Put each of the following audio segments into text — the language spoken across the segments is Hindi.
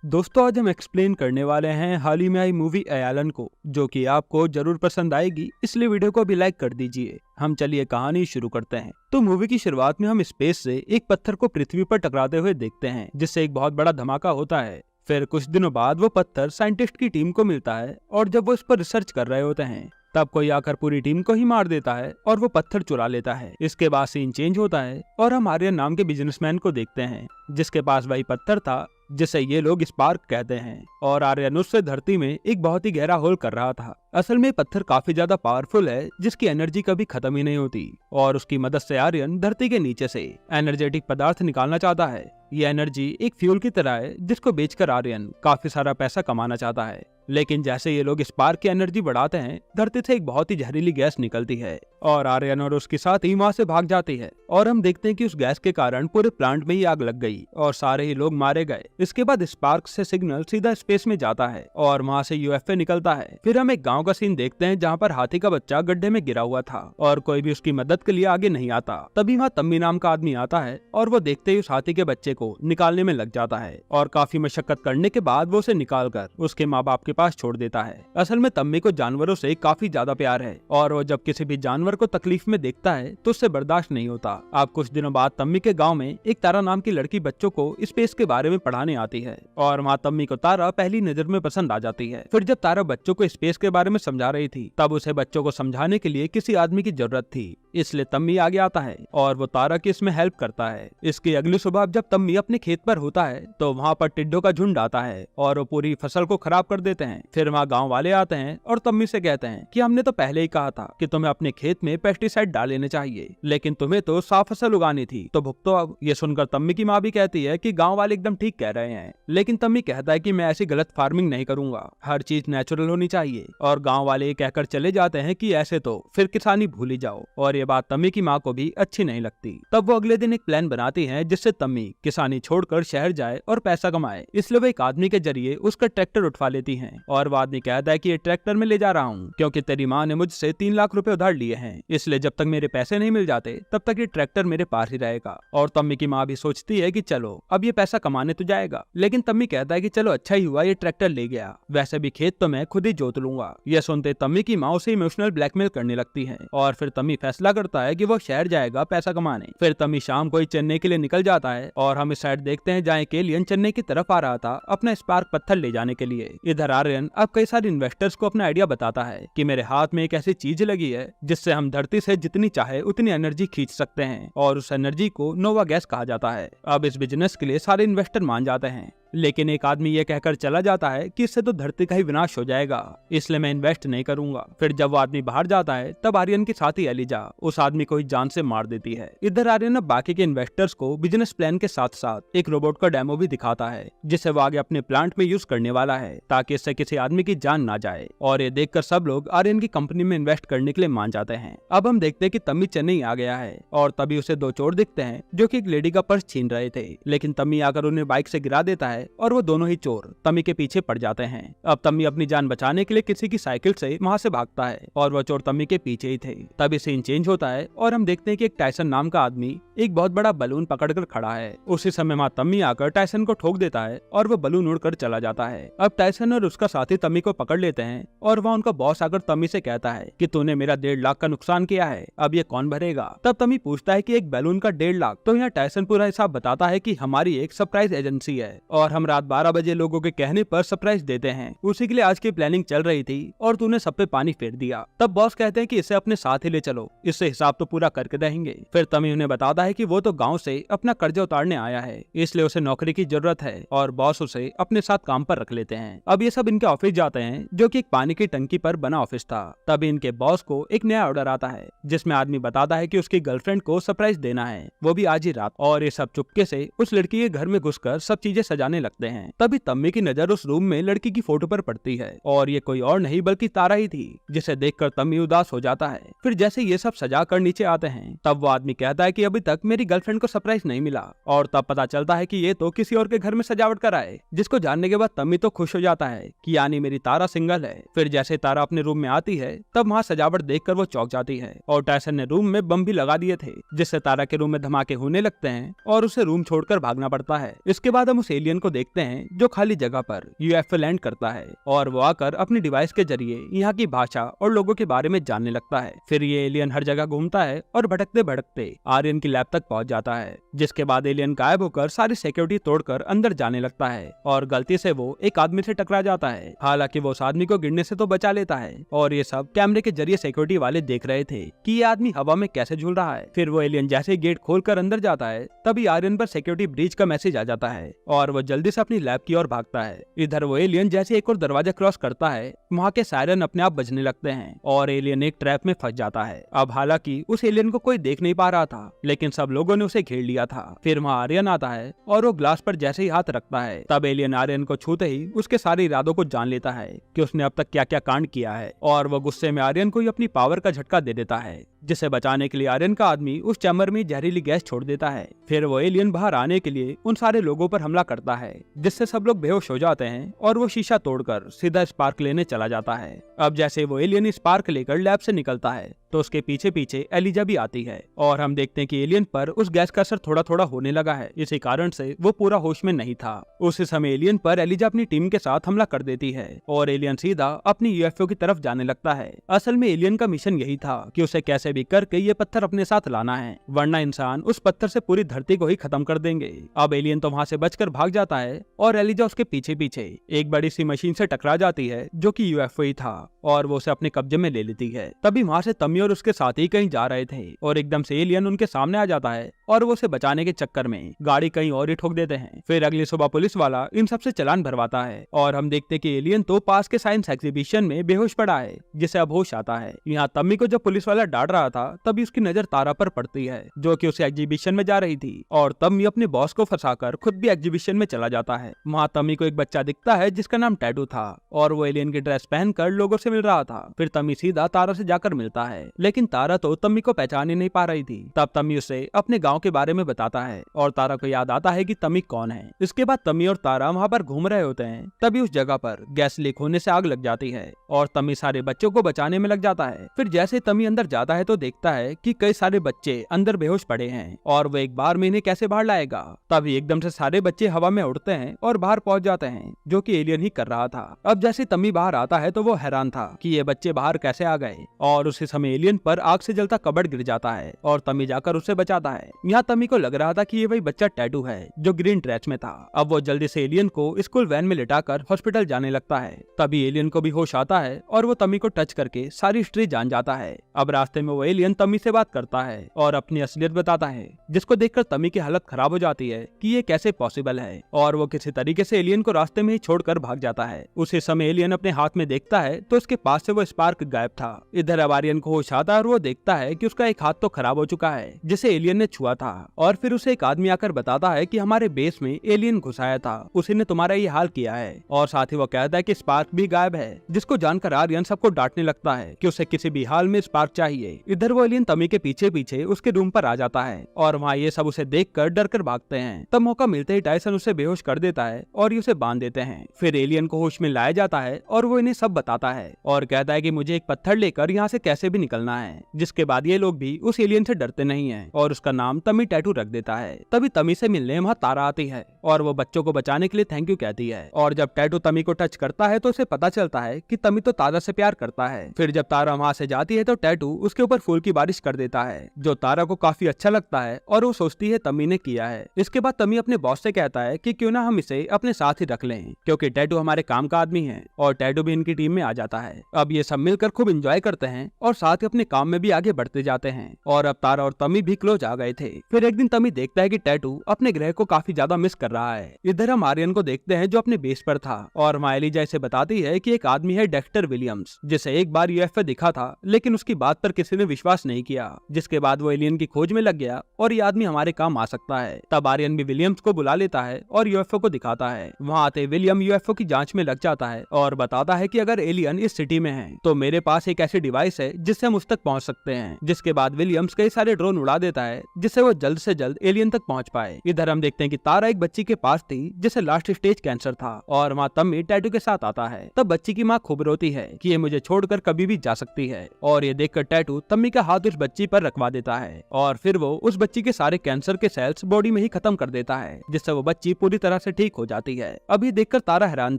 दोस्तों, आज हम एक्सप्लेन करने वाले हैं हाल ही में आई मूवी एलन को, जो कि आपको जरूर पसंद आएगी, इसलिए वीडियो को भी लाइक कर दीजिए। हम चलिए कहानी शुरू करते हैं। तो मूवी की शुरुआत में हम स्पेस से एक पत्थर को पृथ्वी पर टकराते हुए देखते हैं, जिससे एक बहुत बड़ा धमाका होता है। फिर कुछ दिनों बाद वो पत्थर साइंटिस्ट की टीम को मिलता है और जब वो इस पर रिसर्च कर रहे होते हैं तब कोई आकर पूरी टीम को ही मार देता है और वो पत्थर चुरा लेता है। इसके बाद सीन चेंज होता है और हम आर्यन नाम के बिजनेसमैन को देखते हैं, जिसके पास वही पत्थर था जिसे ये लोग स्पार्क कहते हैं, और आर्यन उससे धरती में एक बहुत ही गहरा होल कर रहा था। असल में पत्थर काफी ज्यादा पावरफुल है, जिसकी एनर्जी कभी खत्म ही नहीं होती, और उसकी मदद से आर्यन धरती के नीचे से एनर्जेटिक पदार्थ निकालना चाहता है। ये एनर्जी एक फ्यूल की तरह है, जिसको बेचकर आर्यन काफी सारा पैसा कमाना चाहता है। लेकिन जैसे ये लोग स्पार्क की एनर्जी बढ़ाते हैं, धरती से एक बहुत ही जहरीली गैस निकलती है और आर्यन और उसके साथी वहाँ से भाग जाती है। और हम देखते हैं कि उस गैस के कारण पूरे प्लांट में ही आग लग गई और सारे ही लोग मारे गए। इसके बाद स्पार्क से सिग्नल सीधा स्पेस में जाता है और वहाँ से यूएफओ निकलता है। फिर हम एक गाँव का सीन देखते हैं, जहाँ पर हाथी का बच्चा गड्ढे में गिरा हुआ था और कोई भी उसकी मदद के लिए आगे नहीं आता। तभी वहाँ तम्मी नाम का आदमी आता है और वो देखते ही उस हाथी के बच्चे को निकालने में लग जाता है और काफी मशक्कत करने के बाद वो उसे निकाल कर उसके माँ बाप के पास छोड़ देता है। असल में तम्मी को जानवरों से काफी ज्यादा प्यार है और वो जब किसी भी जानवर को तकलीफ में देखता है तो उससे बर्दाश्त नहीं होता। अब कुछ दिनों बाद तम्मी के गांव में एक तारा नाम की लड़की बच्चों को स्पेस के बारे में पढ़ाने आती है और वहाँ तम्मी को तारा पहली नजर में पसंद आ जाती है। फिर जब तारा बच्चों को स्पेस के बारे में समझा रही थी तब उसे बच्चों को समझाने के लिए किसी आदमी की जरूरत थी, इसलिए तम्मी आगे आता है और वो तारा की इसमें हेल्प करता है। इसकी अगली सुबह जब तम्मी अपने खेत पर होता है तो वहाँ पर टिड्डों का झुंड आता है और वो पूरी फसल को खराब कर देते हैं। फिर वहाँ गांव वाले आते हैं और तम्मी से कहते हैं कि हमने तो पहले ही कहा था कि तुम्हें अपने खेत में पेस्टिसाइड डाल लेने चाहिए, लेकिन तुम्हें तो साफ फसल उगानी थी, तो भुगतो अब। ये सुनकर तम्मी की माँ भी कहती है कि गाँव वाले एकदम ठीक कह रहे हैं, लेकिन तम्मी कहता है कि मैं ऐसी गलत फार्मिंग नहीं करूंगा, हर चीज नेचुरल होनी चाहिए। और गाँव वाले ये कहकर चले जाते हैं कि ऐसे तो फिर किसानी भूल ही जाओ। और ये बात तम्मी की माँ को भी अच्छी नहीं लगती। तब वो अगले दिन एक प्लान बनाती है जिससे तम्मी किसानी छोड़कर शहर जाए और पैसा कमाए। इसलिए वो एक आदमी के जरिए उसका ट्रैक्टर उठवा लेती है और वो आदमी कहता है कि ये ट्रैक्टर में ले जा रहा हूँ क्योंकि तेरी माँ ने मुझसे 3 लाख रुपए उधार लिए हैं, इसलिए जब तक मेरे पैसे नहीं मिल जाते तब तक ये ट्रैक्टर मेरे पास ही रहेगा। और तम्मी की माँ भी सोचती है कि चलो अब ये पैसा कमाने तो जाएगा, लेकिन तम्मी कहता है कि चलो अच्छा ही हुआ ये ट्रैक्टर ले गया, वैसे भी खेत तो मैं खुद ही जोत लूंगा। यह सुनते तम्मी की माँ उसे इमोशनल ब्लैकमेल करने लगती है और फिर तम्मी फैसला करता है कि वो शहर जाएगा पैसा कमाने। फिर तम्मी शाम को ही चेन्नई के लिए निकल जाता है और हम इस साइड देखते हैं जहाँ एक एलियन चेन्नई की तरफ आ रहा था अपना स्पार्क पत्थर ले जाने के लिए। इधर आर्यन अब कई सारे इन्वेस्टर्स को अपना आइडिया बताता है कि मेरे हाथ में एक ऐसी चीज लगी है जिससे हम धरती से जितनी चाहे उतनी एनर्जी खींच सकते हैं और उस एनर्जी को नोवा गैस कहा जाता है। अब इस बिजनेस के लिए सारे इन्वेस्टर मान जाते हैं, लेकिन एक आदमी ये कहकर चला जाता है कि इससे तो धरती का ही विनाश हो जाएगा, इसलिए मैं इन्वेस्ट नहीं करूंगा। फिर जब वो आदमी बाहर जाता है तब आर्यन की साथी एलिजा उस आदमी को ही जान से मार देती है। इधर आर्यन अब बाकी के इन्वेस्टर्स को बिजनेस प्लान के साथ साथ एक रोबोट का डेमो भी दिखाता है जिसे वो आगे अपने प्लांट में यूज करने वाला है ताकि इससे किसी आदमी की जान ना जाए। और ये देखकर सब लोग आर्यन की कंपनी में इन्वेस्ट करने के लिए मान जाते हैं। अब हम देखते हैं कि तम्मी चेन्नई आ गया है और तभी उसे 2 चोर दिखते हैं जो कि एक लेडी का पर्स छीन रहे थे, लेकिन तम्मी आकर उन्हें बाइक से गिरा देता है और वो दोनों ही चोर तम्मी के पीछे पड़ जाते हैं। अब तम्मी अपनी जान बचाने के लिए किसी की साइकिल से वहाँ से भागता है और वो चोर तम्मी के पीछे ही थे। तभी सीन चेंज होता है और हम देखते हैं कि एक टाइसन नाम का आदमी एक बहुत बड़ा बलून पकड़कर खड़ा है। उसी समय वहाँ तम्मी आकर टाइसन को ठोक देता है और वो बलून उड़कर चला जाता है। अब टाइसन और उसका साथी तम्मी को पकड़ लेते हैं और वहाँ उनका बॉस आकर तम्मी से कहता है कि तूने मेरा 1.5 लाख का नुकसान किया है, अब ये कौन भरेगा। तब तम्मी पूछता है कि एक बैलून का 1.5 लाख, तो यहाँ टाइसन पूरा हिसाब बताता है कि हमारी एक सरप्राइज एजेंसी है और हम रात 12 बजे लोगों के कहने पर सरप्राइज देते हैं, उसी के लिए आज की प्लानिंग चल रही थी और तूने सब पे पानी फेर दिया। तब बॉस कहते हैं कि इसे अपने साथ ही ले चलो, इससे हिसाब तो पूरा करके रहेंगे। फिर तम्मी उन्हें बताता है कि वो तो गाँव से अपना कर्जा उतारने आया है, इसलिए उसे नौकरी की जरूरत है और बॉस उसे अपने साथ काम पर रख लेते हैं। अब ये सब इनके ऑफिस जाते हैं जो कि एक पानी की टंकी पर बना ऑफिस था। तभी इनके बॉस को एक नया ऑर्डर आता है जिसमें आदमी बताता है कि उसकी गर्लफ्रेंड को सरप्राइज देना है, वो भी आज ही रात। और ये सब चुपके से उस लड़की के घर में घुसकर सब चीजें सजाने लगते हैं। तभी तम्मी की नजर उस रूम में लड़की की फोटो पर पड़ती है और ये कोई और नहीं बल्कि तारा ही थी, जिसे देखकर तम्मी उदास हो जाता है। फिर जैसे ये सब सजा कर नीचे आते हैं तब वो आदमी कहता है कि अभी तक मेरी गर्लफ्रेंड को सरप्राइज नहीं मिला और तब पता चलता है कि ये तो किसी और के घर में सजावट कराए, जिसको जानने के बाद तम्मी तो खुश हो जाता है कि यानी मेरी तारा सिंगल है। फिर जैसे तारा अपने रूम में आती है तब वहाँ सजावट देखकर वो चौंक जाती है और टाइसन ने रूम में बम भी लगा दिए थे, जिससे तारा के रूम में धमाके होने लगते हैं और उसे रूम छोड़कर भागना पड़ता है। इसके बाद हम उस एलियन को को देखते हैं जो खाली जगह पर यूएफओ लैंड करता है और वो आकर अपनी डिवाइस के जरिए यहाँ की भाषा और लोगों के बारे में जानने लगता है। फिर ये एलियन हर जगह घूमता है और भटकते भटकते आर्यन की लैब तक पहुंच जाता है, जिसके बाद एलियन गायब होकर सारी सिक्योरिटी तोड़कर अंदर जाने लगता है और गलती से वो एक आदमी से टकरा जाता है। हालांकि वो उस आदमी को गिरने से तो बचा लेता है और ये सब कैमरे के जरिए सिक्योरिटी वाले देख रहे थे कि ये आदमी हवा में कैसे झूल रहा है। फिर वो एलियन जैसे गेट खोलकर अंदर जाता है तभी आर्यन पर सिक्योरिटी ब्रीच का मैसेज आ जाता है और वो जल्दी से अपनी लैब की ओर भागता है। इधर वो एलियन जैसे एक और दरवाजा क्रॉस करता है, वहाँ के सायरन अपने आप बजने लगते हैं और एलियन एक ट्रैप में फंस जाता है। अब हालांकि उस एलियन को कोई देख नहीं पा रहा था, लेकिन सब लोगों ने उसे घेर लिया था। फिर वहाँ आर्यन आता है और वो ग्लास पर जैसे ही हाथ रखता है तब एलियन आर्यन को छूते ही उसके सारे इरादों को जान लेता है कि उसने अब तक क्या क्या कांड किया है और वो गुस्से में आर्यन को अपनी पावर का झटका दे देता है, जिसे बचाने के लिए आर्यन का आदमी उस चैम्बर में जहरीली गैस छोड़ देता है। फिर वो एलियन बाहर आने के लिए उन सारे लोगों पर हमला करता है, जिससे सब लोग बेहोश हो जाते हैं और वो शीशा तोड़कर सीधा स्पार्क लेने चला जाता है। अब जैसे वो एलियन स्पार्क लेकर लैब से निकलता है तो उसके पीछे पीछे एलिजा भी आती है और हम देखते हैं कि एलियन पर उस गैस का असर थोड़ा थोड़ा होने लगा है, इसी कारण से वो पूरा होश में नहीं था। उसी समय एलियन पर एलिजा अपनी टीम के साथ हमला कर देती है और एलियन सीधा अपनी यूएफओ की तरफ जाने लगता है। असल में एलियन का मिशन यही था कि उसे कैसे भी करके ये पत्थर अपने साथ लाना है, वरना इंसान उस पत्थर से पूरी धरती को ही खत्म कर देंगे। अब एलियन तो वहाँ से बचकर भाग जाता है और एलिजा उसके पीछे पीछे एक बड़ी सी मशीन से टकरा जाती है जो कि यूएफओ ही था और वो उसे अपने कब्जे में ले लेती है। तभी वहाँ से तमी और उसके साथी कहीं जा रहे थे और एकदम से एलियन उनके सामने आ जाता है और वो उसे बचाने के चक्कर में गाड़ी कहीं और ही ठोक देते हैं। फिर अगली सुबह पुलिस वाला इन सब से चालान भरवाता है और हम देखते हैं कि एलियन तो पास के साइंस एग्जीबिशन में बेहोश पड़ा है, जिसे अब होश आता है। यहाँ तम्मी को जब पुलिस वाला डांट रहा था तभी उसकी नजर तारा पर पड़ती है जो कि उसे एग्जीबिशन में जा रही थी और तम्मी अपने बॉस को फंसाकर खुद भी एग्जीबिशन में चला जाता है। वहाँ तम्मी को एक बच्चा दिखता है जिसका नाम टैटू था और वो एलियन की ड्रेस पहनकर लोगों से मिल रहा था। फिर तम्मी सीधा तारा से जाकर मिलता है, लेकिन तारा तो तम्मी को पहचान ही नहीं पा रही थी। तब तम्मी उसे अपने गांव के बारे में बताता है और तारा को याद आता है कि तम्मी कौन है। इसके बाद तम्मी और तारा वहाँ पर घूम रहे होते हैं, तभी उस जगह पर गैस लीक होने से आग लग जाती है और तम्मी सारे बच्चों को बचाने में लग जाता है। फिर जैसे तम्मी अंदर जाता है तो देखता है कि कई सारे बच्चे अंदर बेहोश पड़े हैं और वो एक बार में इन्हें कैसे बाहर लाएगा। तभी एकदम से सारे बच्चे हवा में उड़ते हैं और बाहर पहुंच जाते हैं, जो कि एलियन ही कर रहा था। अब जैसे तम्मी बाहर आता है तो वो हैरान था कि ये बच्चे बाहर कैसे आ गए और उसी समय एलियन पर आग से जलता कबड़ गिर जाता है और तम्मी जाकर उसे बचाता है। यहाँ तम्मी को लग रहा था कि ये वही बच्चा टैटू है जो ग्रीन ड्रेस में था। अब वो जल्दी से एलियन को स्कूल वैन में लिटाकर हॉस्पिटल जाने लगता है। तभी एलियन को भी होश आता है और वो तम्मी को टच करके सारी हिस्ट्री जान जाता है। अब रास्ते में वो एलियन तम्मी से बात करता है और अपनी असलियत बताता है, जिसको देखकर तम्मी की हालत खराब हो जाती है कि ये कैसे पॉसिबल है और वो किसी तरीके से एलियन को रास्ते में ही छोड़कर भाग जाता है। उसी समय एलियन अपने हाथ में देखता है तो उसके पास से वो स्पार्क गायब था। इधर अब आर्यन को होश आता है और वो देखता है कि उसका एक हाथ तो खराब हो चुका है जिसे एलियन ने छुआ था और फिर उसे एक आदमी आकर बताता है कि हमारे बेस में एलियन घुसाया था, उसी ने तुम्हारा ये हाल किया है। और साथ ही वो कहता है कि स्पार्क भी गायब है, जिसको जानकर आर्यन सबको डांटने लगता है कि उसे किसी भी हाल में स्पार्क चाहिए। इधर वो एलियन तमी के पीछे पीछे उसके रूम पर आ जाता है और वहाँ ये सब उसे देखकर डर कर भागते हैं। तब मौका मिलते ही टाइसन उसे बेहोश कर देता है और ये उसे बांध देते हैं। फिर एलियन को होश में लाया जाता है और वो इन्हें सब बताता है और कहता है कि मुझे एक पत्थर लेकर यहाँ से कैसे भी निकलना है। जिसके बाद ये लोग भी उस एलियन से डरते नहीं हैं और उसका नाम तमी टैटू रख देता है। तभी तमी से मिलने वहाँ तारा आती है और वो बच्चों को बचाने के लिए थैंक यू कहती है और जब टैटू तमी को टच करता है तो उसे पता चलता है कि तमी तो तारा से प्यार करता है। फिर जब तारा वहाँ से जाती है तो टैटू उसके ऊपर फूल की बारिश कर देता है, जो तारा को काफी अच्छा लगता है और वो सोचती है तमी ने किया है। इसके बाद तमी अपने बॉस से कहता है कि क्यों ना हम इसे अपने साथ ही रख लें, क्योंकि टैटू हमारे काम का आदमी है और टैटू भी इनकी टीम में आ जाता है। अब ये सब मिलकर खूब एंजॉय करते हैं और साथ ही अपने काम में भी आगे बढ़ते जाते हैं और अब तारा और तमी भी क्लोज आ गए थे। फिर एक दिन तमी देखता है कि टैटू अपने ग्रह को काफी ज्यादा मिस कर रहा है। इधर हम आर्यन को देखते हैं जो अपने बेस पर था और एलिजा इसे बताती है कि एक आदमी है डेक्टर विलियम्स, जिसे एक बार यूएफओ दिखा था लेकिन उसकी बात पर किसी ने विश्वास नहीं किया। जिसके बाद वो एलियन की खोज में लग गया और ये आदमी हमारे काम आ सकता है। तब आर्यन भी विलियम्स को बुला लेता है और यूएफओ को दिखाता है। वहाँ आते विलियम यूएफओ की जांच में लग जाता है और बताता है कि अगर एलियन इस सिटी में है तो मेरे पास एक ऐसी डिवाइस है जिससे हम उस तक पहुँच सकते हैं। जिसके बाद विलियम्स कई सारे ड्रोन उड़ा देता है जिससे जिससे वो जल्द से जल्द एलियन तक पहुंच पाए। इधर हम देखते हैं कि तारा एक बच्ची के पास थी जिसे लास्ट स्टेज कैंसर था और माँ तम्मी टैटू के साथ आता है। तब बच्ची की माँ खूब रोती है कि ये मुझे छोड़कर कभी भी जा सकती है और ये देखकर टैटू तम्मी का हाथ उस बच्ची पर रखवा देता है और फिर वो उस बच्ची के सारे कैंसर के सेल्स बॉडी में ही खत्म कर देता है, जिससे वो बच्ची पूरी तरह से ठीक हो जाती है। अब ये देखकर तारा हैरान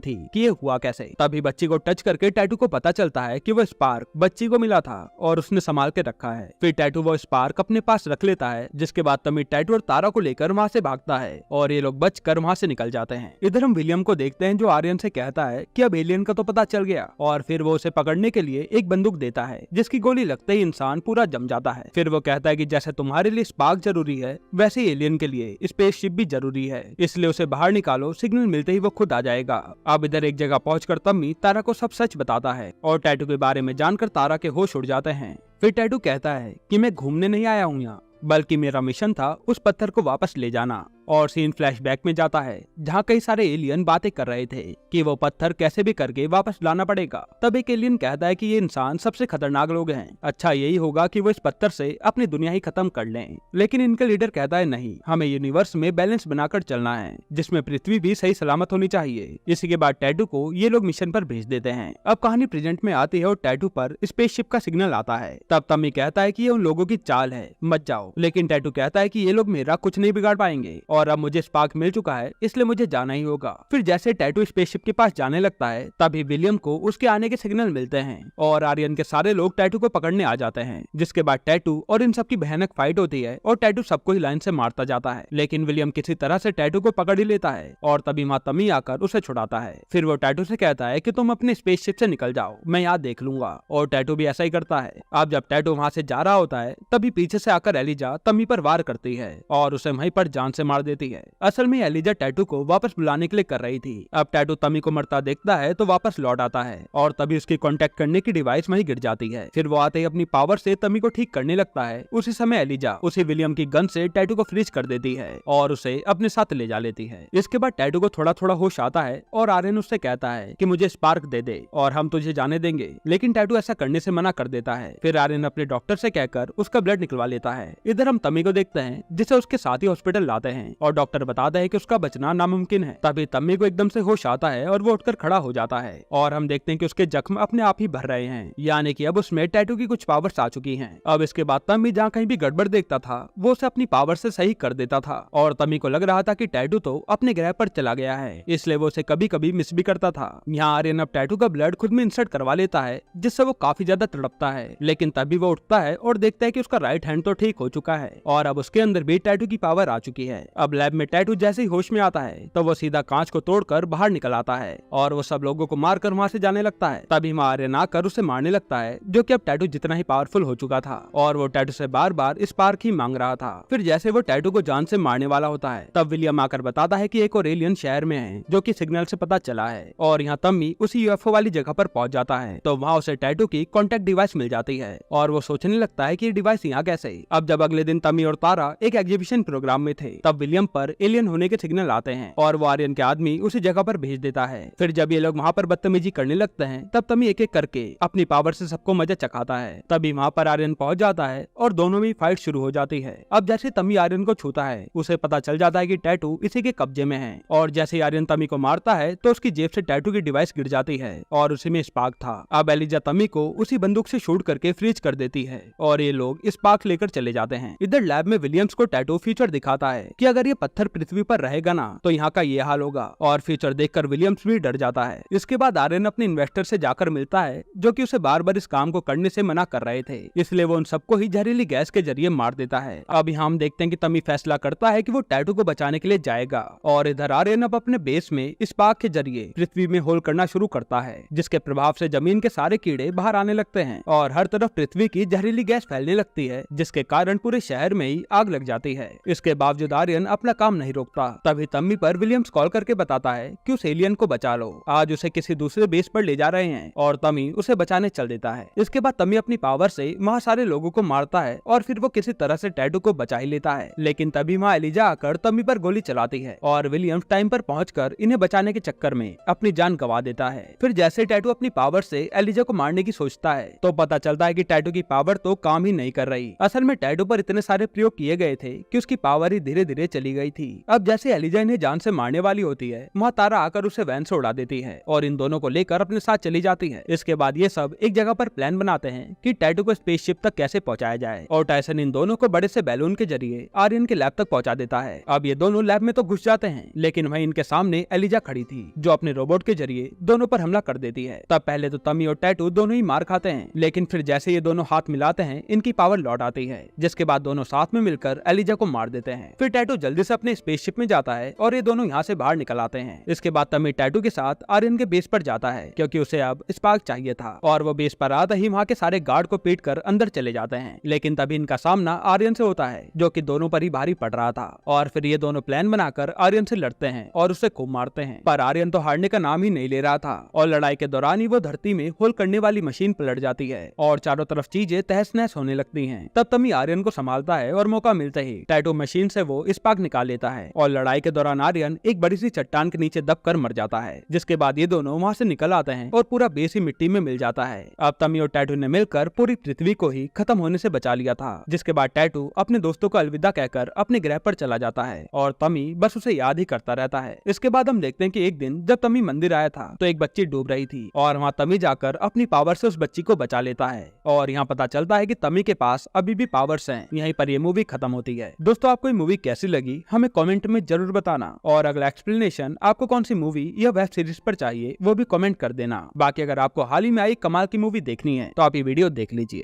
थी कि ये हुआ कैसे। तभी बच्ची को टच करके टैटू को पता चलता है कि वो स्पार्क बच्ची को मिला था और उसने संभाल के रखा है। फिर टैटू वो स्पार्क अपने पास रख लेता है, जिसके बाद तम्मी टैटू और तारा को लेकर वहाँ से भागता है और ये लोग बचकर वहाँ से निकल जाते हैं। इधर हम विलियम को देखते हैं जो आर्यन से कहता है कि अब एलियन का तो पता चल गया और फिर वो उसे पकड़ने के लिए एक बंदूक देता है, जिसकी गोली लगते ही इंसान पूरा जम जाता है। फिर वो कहता है कि जैसे तुम्हारे लिए स्पार्क जरूरी है वैसे ही एलियन के लिए स्पेसशिप भी जरूरी है, इसलिए उसे बाहर निकालो, सिग्नल मिलते ही वो खुद आ जाएगा। अब इधर एक जगह पहुंचकर तम्मी तारा को सब सच बताता है और टैटू के बारे में जानकर तारा के होश उड़ जाते हैं। फिर टैटू कहता है कि मैं घूमने नहीं आया हूँ यहाँ, बल्कि मेरा मिशन था उस पत्थर को वापस ले जाना। और सीन फ्लैशबैक में जाता है जहाँ कई सारे एलियन बातें कर रहे थे कि वो पत्थर कैसे भी करके वापस लाना पड़ेगा। तब एक एलियन कहता है कि ये इंसान सबसे खतरनाक लोग हैं, अच्छा यही होगा कि वो इस पत्थर से अपनी दुनिया ही खत्म कर लें। लेकिन इनका लीडर कहता है नहीं, हमें यूनिवर्स में बैलेंस बनाकर चलना है, जिसमें पृथ्वी भी सही सलामत होनी चाहिए। इसी के बाद टैटू को ये लोग मिशन पर भेज देते हैं। अब कहानी प्रेजेंट में आती है और टैटू पर स्पेसशिप का सिग्नल आता है। तब तम्मी कहता है कि ये उन लोगों की चाल है, मत जाओ। लेकिन टैटू कहता है कि ये लोग मेरा कुछ नहीं बिगाड़ पाएंगे और अब मुझे स्पार्क मिल चुका है, इसलिए मुझे जाना ही होगा। फिर जैसे टैटू स्पेसशिप के पास जाने लगता है तभी विलियम को उसके आने के सिग्नल मिलते हैं और आर्यन के सारे लोग टैटू को पकड़ने आ जाते हैं। जिसके बाद टैटू और इन सब की भयानक फाइट होती है और टैटू सबको ही लाइन से मारता जाता है, लेकिन विलियम किसी तरह से टैटू को पकड़ ही लेता है और तभी माँ तम्मी आकर उसे छुड़ाता है। फिर वो टैटू से कहता है कि तुम अपने स्पेसशिप से निकल जाओ, मैं यहाँ देख लूंगा, और टैटू भी ऐसा ही करता है। अब जब टैटू वहाँ से जा रहा होता है तभी पीछे से आकर एलिजा तम्मी पर वार करती है और उसे वहीं पर जान से मार देती है। असल में एलिजा टैटू को वापस बुलाने के लिए कर रही थी। अब टैटू तम्मी को मरता देखता है तो वापस लौट आता है और तभी उसकी कांटेक्ट करने की डिवाइस वहीं गिर जाती है। फिर वो आते ही अपनी पावर से तम्मी को ठीक करने लगता है। उसी समय एलिजा उसी विलियम की गन से टैटू को फ्रीज कर देती है और उसे अपने साथ ले जा लेती है। इसके बाद टैटू को थोड़ा थोड़ा होश आता है और आर्यन उससे कहता है कि मुझे स्पार्क दे दे और हम तुझे जाने देंगे, लेकिन टैटू ऐसा करने से मना कर देता है। फिर आर्यन अपने डॉक्टर से कहकर उसका ब्लड निकलवा लेता है। इधर हम तम्मी को देखते हैं जिसे उसके साथी हॉस्पिटल लाते हैं और डॉक्टर बताता है कि उसका बचना नामुमकिन है। तभी तम्मी को एकदम से होश आता है और वो उठकर खड़ा हो जाता है और हम देखते हैं कि उसके जख्म अपने आप ही भर रहे हैं, यानी कि अब उसमें टैटू की कुछ पावर्स आ चुकी हैं। अब इसके बाद तम्मी जहाँ कहीं भी गड़बड़ देखता था वो उसे अपनी पावर से सही कर देता था और तम्मी को लग रहा था कि टैटू तो अपने ग्रह पर चला गया है, इसलिए वो उसे कभी कभी मिस भी करता था। यहाँ आर्यन अब टैटू का ब्लड खुद में इंसर्ट करवा लेता है, जिससे वो काफी ज्यादा तड़पता है, लेकिन तभी वो उठता है और देखता है कि उसका राइट हैंड तो ठीक हो चुका है और अब उसके अंदर भी टैटू की पावर आ चुकी है। अब लैब में टैटू जैसे ही होश में आता है तो वो सीधा कांच को तोड़कर बाहर निकल आता है और वो सब लोगों को मारकर वहाँ से जाने लगता है। तभी आर्यन आकर उसे मारने लगता है, जो कि अब टैटू जितना ही पावरफुल हो चुका था और वो टैटू से बार बार स्पार्क ही मांग रहा था। फिर जैसे वो टैटू को जान से मारने वाला होता है तब विलियम आकर बताता है कि एक और एलियन शहर में है, जो कि सिग्नल से पता चला है और यहाँ तम्मी उसी यूएफओ वाली जगह पर पहुंच जाता है। तो वहाँ उसे टैटू की कॉन्टेक्ट डिवाइस मिल जाती है और वो सोचने लगता है कि ये डिवाइस यहाँ कैसे। अब जब अगले दिन तम्मी और तारा एक एग्जीबिशन प्रोग्राम में थे तब विलियम पर एलियन होने के सिग्नल आते हैं और वो आर्यन के आदमी उसी जगह पर भेज देता है। फिर जब ये लोग वहाँ पर बदतमीजी करने लगते हैं तब तम्मी एक एक करके अपनी पावर से सबको मजा चखाता है। तभी वहाँ पर आर्यन पहुंच जाता है और दोनों में फाइट शुरू हो जाती है। अब जैसे तम्मी आर्यन को छूता है उसे पता चल जाता है कि टैटू इसी के कब्जे में है और जैसे ही आर्यन तम्मी को मारता है तो उसकी जेब से टैटू की डिवाइस गिर जाती है और उसी में स्पार्क था। अब एलिजा तम्मी को उसी बंदूक से शूट करके फ्रीज कर देती है और ये लोग स्पार्क लेकर चले जाते हैं। इधर लैब में विलियम्स को टैटू फ्यूचर दिखाता है कि अगर ये पत्थर पृथ्वी पर रहेगा ना तो यहाँ का ये हाल होगा और फ्यूचर देखकर विलियम्स भी डर जाता है। इसके बाद आर्यन अपने इन्वेस्टर से जाकर मिलता है, जो कि उसे बार बार इस काम को करने से मना कर रहे थे, इसलिए वो उन सबको ही जहरीली गैस के जरिए मार देता है। अब यहाँ हम देखते हैं कि तम्मी फैसला करता है कि वो टैटू को बचाने के लिए जाएगा और इधर आर्यन अब अपने बेस में स्पार्क के जरिए पृथ्वी में होल करना शुरू करता है, जिसके प्रभाव से जमीन के सारे कीड़े बाहर आने लगते हैं और हर तरफ पृथ्वी की जहरीली गैस फैलने लगती है, जिसके कारण पूरे शहर में ही आग लग जाती है। इसके बावजूद आर्यन अपना काम नहीं रोकता। तभी तम्मी पर विलियम्स कॉल करके बताता है कि उस एलियन को बचा लो, आज उसे किसी दूसरे बेस पर ले जा रहे हैं, और तमी उसे बचाने चल देता है। इसके बाद तमी अपनी पावर से वहाँ सारे लोगों को मारता है और फिर वो किसी तरह से टैटू को बचा ही लेता है। लेकिन तभी माँ एलिजा आकर तमी पर गोली चलाती है और विलियम्स टाइम पर पहुंचकर इन्हें बचाने के चक्कर में अपनी जान गंवा देता है। फिर जैसे टैटू अपनी पावर से एलिजा को मारने की सोचता है तो पता चलता है कि टैटू की पावर तो काम ही नहीं कर रही। असल में टैटू पर इतने सारे प्रयोग किए गए थे कि उसकी पावर ही धीरे धीरे चली गई थी। अब जैसे एलिजा इन्हें जान से मारने वाली होती है, वहाँ तारा आकर उसे वैन से उड़ा देती है और इन दोनों को लेकर अपने साथ चली जाती है। इसके बाद ये सब एक जगह पर प्लान बनाते हैं कि टैटू को स्पेसशिप तक कैसे पहुंचाया जाए, और टायसन इन दोनों को बड़े से बैलून के जरिए आर्यन के लैब तक पहुंचा देता है। अब ये दोनों लैब में तो घुस जाते हैं, लेकिन वहीं इनके सामने एलिजा खड़ी थी जो अपने रोबोट के जरिए दोनों पर हमला कर देती है। तब पहले तो तमी और टैटू दोनों ही मार खाते हैं, लेकिन फिर जैसे ये दोनों हाथ मिलाते हैं इनकी पावर लौट आती है, जिसके बाद दोनों साथ में मिलकर एलिजा को मार देते हैं। फिर टैटू जल्दी से अपने स्पेसशिप में जाता है और ये दोनों यहाँ से बाहर निकल आते हैं। इसके बाद तमी टैटू के साथ आर्यन के बेस पर जाता है क्योंकि उसे अब स्पार्क चाहिए था, और वो बेस पर आते ही वहाँ के सारे गार्ड को पीट कर अंदर चले जाते हैं। लेकिन तभी इनका सामना आर्यन से होता है जो कि दोनों पर ही भारी पड़ रहा था, और फिर ये दोनों प्लान बनाकर आर्यन से लड़ते हैं और उसे खूब मारते हैं। पर आर्यन तो हारने का नाम ही नहीं ले रहा था, और लड़ाई के दौरान ही वो धरती में होल करने वाली मशीन पलट जाती है और चारों तरफ चीजें तहस नहस होने लगती हैं। तब तमी आर्यन को संभालता है और मौका मिलते ही टैटू मशीन से वो स्पार्क निकाल लेता है, और लड़ाई के दौरान आर्यन एक बड़ी सी चट्टान के नीचे दबकर मर जाता है। जिसके बाद ये दोनों वहाँ से निकल आते हैं और पूरा बेस ही मिट्टी में मिल जाता है। अब तमी और टैटू ने मिलकर पूरी पृथ्वी को ही खत्म होने से बचा लिया था। जिसके बाद टैटू अपने दोस्तों को अलविदा कहकर अपने ग्रह पर चला जाता है और तमी बस उसे याद ही करता रहता है। इसके बाद हम देखते हैं कि एक दिन जब तमी मंदिर आया था तो एक बच्ची डूब रही थी, और वहाँ तमी जाकर अपनी पावर से उस बच्ची को बचा लेता है, और यहाँ पता चलता है कि तमी के पास अभी भी पावर्स हैं। यहीं पर ये मूवी खत्म होती है। दोस्तों, आपको ये मूवी कैसी लगी हमें कमेंट में जरूर बताना, और अगला एक्सप्लेनेशन आपको कौन सी मूवी या वेब सीरीज पर चाहिए वो भी कमेंट कर देना। बाकी अगर आपको हाल ही में आई कमाल की मूवी देखनी है तो आप ये वीडियो देख लीजिए।